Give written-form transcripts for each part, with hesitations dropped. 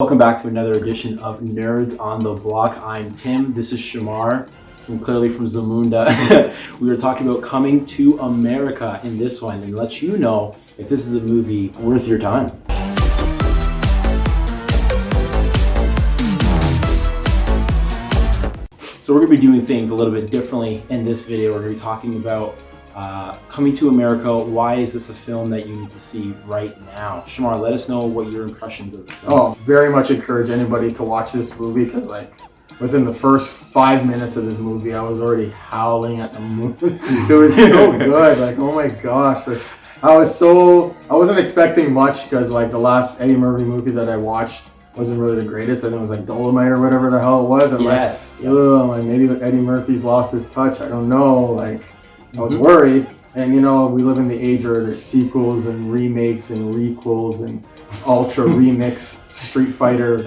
Welcome back to another edition of Nerds on the Block. I'm Tim. This is Shamar, clearly from Zamunda. We were talking about Coming to America in this one, and let you know if this is a movie worth your time. So we're going to be doing things a little bit differently in this video. We're going to be talking about Coming to America. Why is this a film that you need to see right now? Shamar, let us know what your impressions of the film. Oh, very much encourage anybody to watch this movie because within the first 5 minutes of this movie, I was already howling at the moon. It was so good. Oh my gosh. I wasn't expecting much because the last Eddie Murphy movie that I watched wasn't really the greatest. I think it was Dolomite or whatever the hell it was. I'm maybe Eddie Murphy's lost his touch. I don't know. I was worried. And we live in the age where there's sequels and remakes and requels and ultra remix Street Fighter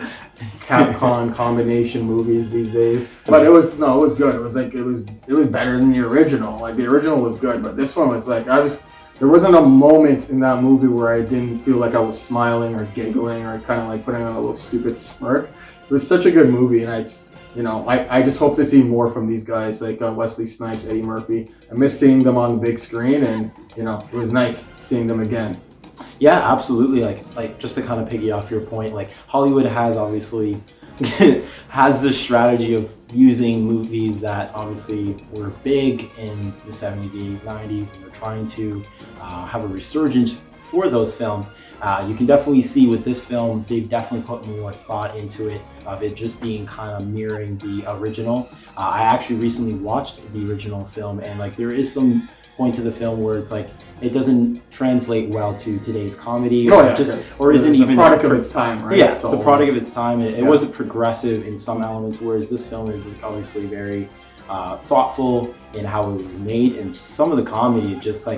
Capcom combination movies these days. But it was good. It was better than the original. The original was good, but this one was there wasn't a moment in that movie where I didn't feel like I was smiling or giggling or kind of putting on a little stupid smirk. It was such a good movie, and I just hope to see more from these guys Wesley Snipes, Eddie Murphy. I miss seeing them on the big screen, and it was nice seeing them again. Yeah, absolutely. Just to kind of piggy off your point, Hollywood has obviously has this strategy of using movies that obviously were big in the 70s, 80s, 90s, and they're trying to have a resurgence for those films. You can definitely see with this film, they've definitely put more thought into it, of it just being kind of mirroring the original. I actually recently watched the original film, and there is some point to the film where it's it doesn't translate well to today's comedy, or isn't even a product of its time, right? Yeah, it's a product of its time. It wasn't progressive in some elements, whereas this film is obviously very thoughtful in how it was made, and some of the comedy just took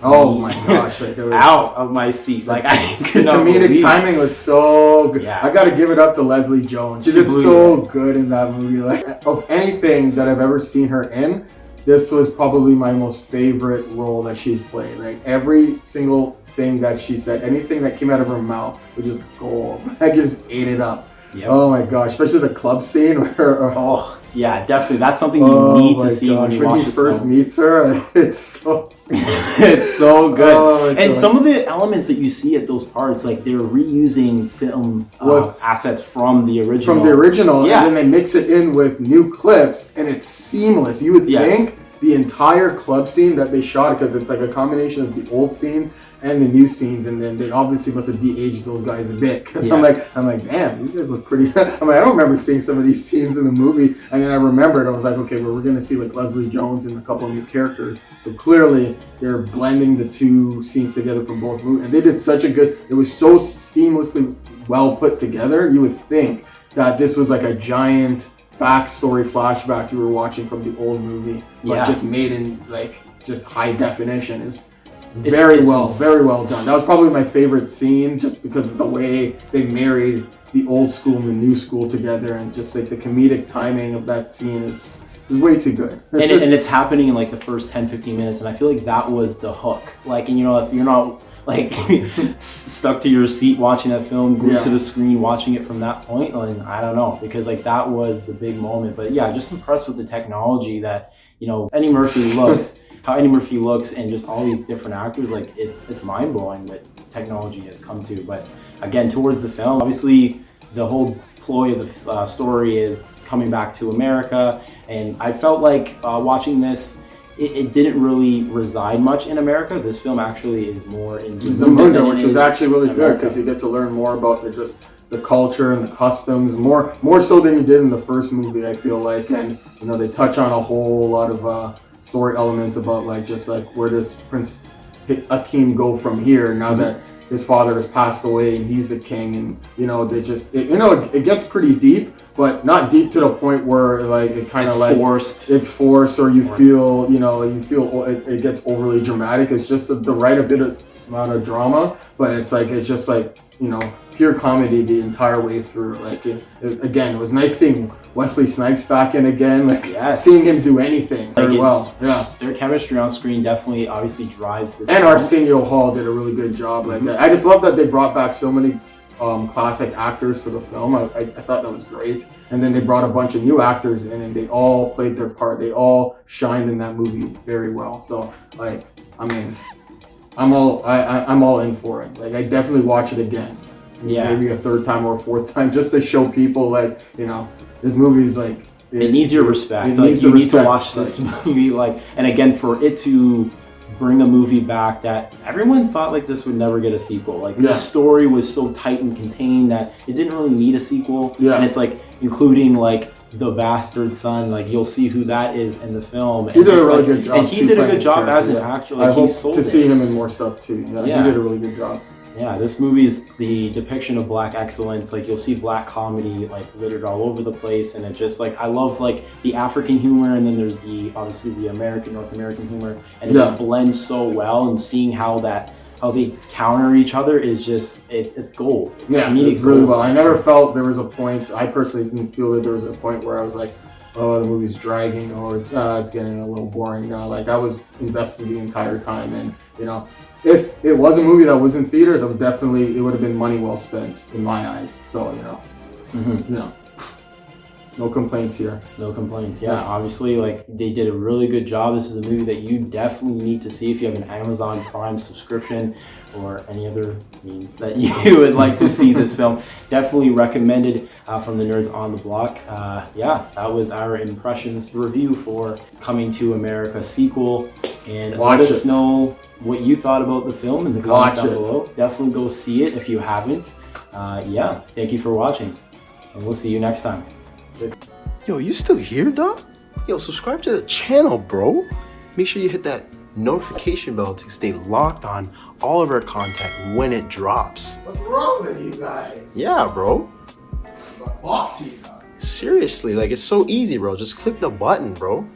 my gosh, it was out of my seat. I could not comedic believe. Timing was so good. Yeah. I gotta give it up to Leslie Jones. She did so good in that movie. Of anything that I've ever seen her in, this was probably my most favorite role that she's played. Every single thing that she said, anything that came out of her mouth was just gold. I just ate it up. Yep. Oh my gosh, especially the club scene where yeah, definitely. That's something you need to see when you watch when he first meets her. It's so it's so good. And some of the elements that you see at those parts, they're reusing film assets from the original. Yeah. And then they mix it in with new clips, and it's seamless. You would think the entire club scene that they shot, because it's a combination of the old scenes and the new scenes, and then they obviously must have de-aged those guys a bit, because I'm like, damn, these guys look pretty. I don't remember seeing some of these scenes in the movie, and then I remembered, I was okay, well, we're gonna see Leslie Jones and a couple of new characters, so clearly they're blending the two scenes together from both movies, and they did such a good. It was so seamlessly well put together. You would think that this was a giant backstory flashback you were watching from the old movie, but just made in just high definition. Is very well done. That was probably my favorite scene, just because of the way they married the old school and the new school together, and just the comedic timing of that scene is way too good. and it's happening in the first 10-15 minutes, and I feel that was the hook. And if you're not stuck to your seat watching that film, glued to the screen watching it from that point, and I don't know, because that was the big moment. But yeah, just impressed with the technology that Eddie Murphy looks. How Eddie Murphy looks, and just all these different actors, it's mind-blowing what technology has come to. But again, towards the film, obviously the whole ploy of the story is coming back to America, and I felt watching this, it didn't really reside much in America. This film actually is more in Zamunda, which was actually really good, because you get to learn more about the culture and the customs, more so than you did in the first movie, I feel and they touch on a whole lot of story elements about where does Prince Akeem go from here now that his father has passed away and he's the king, and it gets pretty deep, but not deep to the point where it kind of it's forced, or you feel it gets overly dramatic. It's just the right amount of drama, but it's just pure comedy the entire way through. Again, it was nice seeing Wesley Snipes back in again. Seeing him do anything very well. Yeah, their chemistry on screen definitely obviously drives this. And Arsenio Hall did a really good job. I just love that they brought back so many classic actors for the film. I thought that was great. And then they brought a bunch of new actors in, and they all played their part. They all shined in that movie very well. So like, I mean, I'm all in for it. Like, I definitely watch it again. Yeah. Maybe a third time or a fourth time, just to show people, like, you know, this movie's like, it needs your respect. It like, needs you need respect. to watch this movie. Like, and again, for it to bring a movie back that everyone thought like this would never get a sequel. Like, the story was so tight and contained that it didn't really need a sequel. Yeah. And it's like, including like the bastard son, like you'll see who that is in the film. He did a really good job. And he did a good job as an actor. Like, I hope to see him in more stuff too. Yeah, he did a really good job. Yeah, this movie's the depiction of black excellence. Like, you'll see black comedy like littered all over the place, and it just like, I love like the African humor, and then there's the obviously the North American humor, and it just blends so well. And seeing how they counter each other is just it's gold. It's really well. I never felt there was a point. I personally didn't feel that there was a point where I was like, oh, the movie's dragging, or it's getting a little boring. No, like, I was invested the entire time, and you know, if it was a movie that was in theaters, it would have been money well spent in my eyes. So, you know, you know, no complaints here. No complaints. Yeah, obviously, like, they did a really good job. This is a movie that you definitely need to see if you have an Amazon Prime subscription or any other means that you would like to see this film. Definitely recommended from the Nerds on the Block. Yeah, that was our impressions review for Coming to America sequel. And let us know what you thought about the film in the comments down below. Definitely go see it if you haven't. Yeah, thank you for watching, and we'll see you next time. Yo, you still here, dog? Yo, subscribe to the channel, bro. Make sure you hit that notification bell to stay locked on all of our content when it drops. What's wrong with you guys? Yeah, bro. Balk teaser. Seriously, like, it's so easy, bro. Just click the button, bro.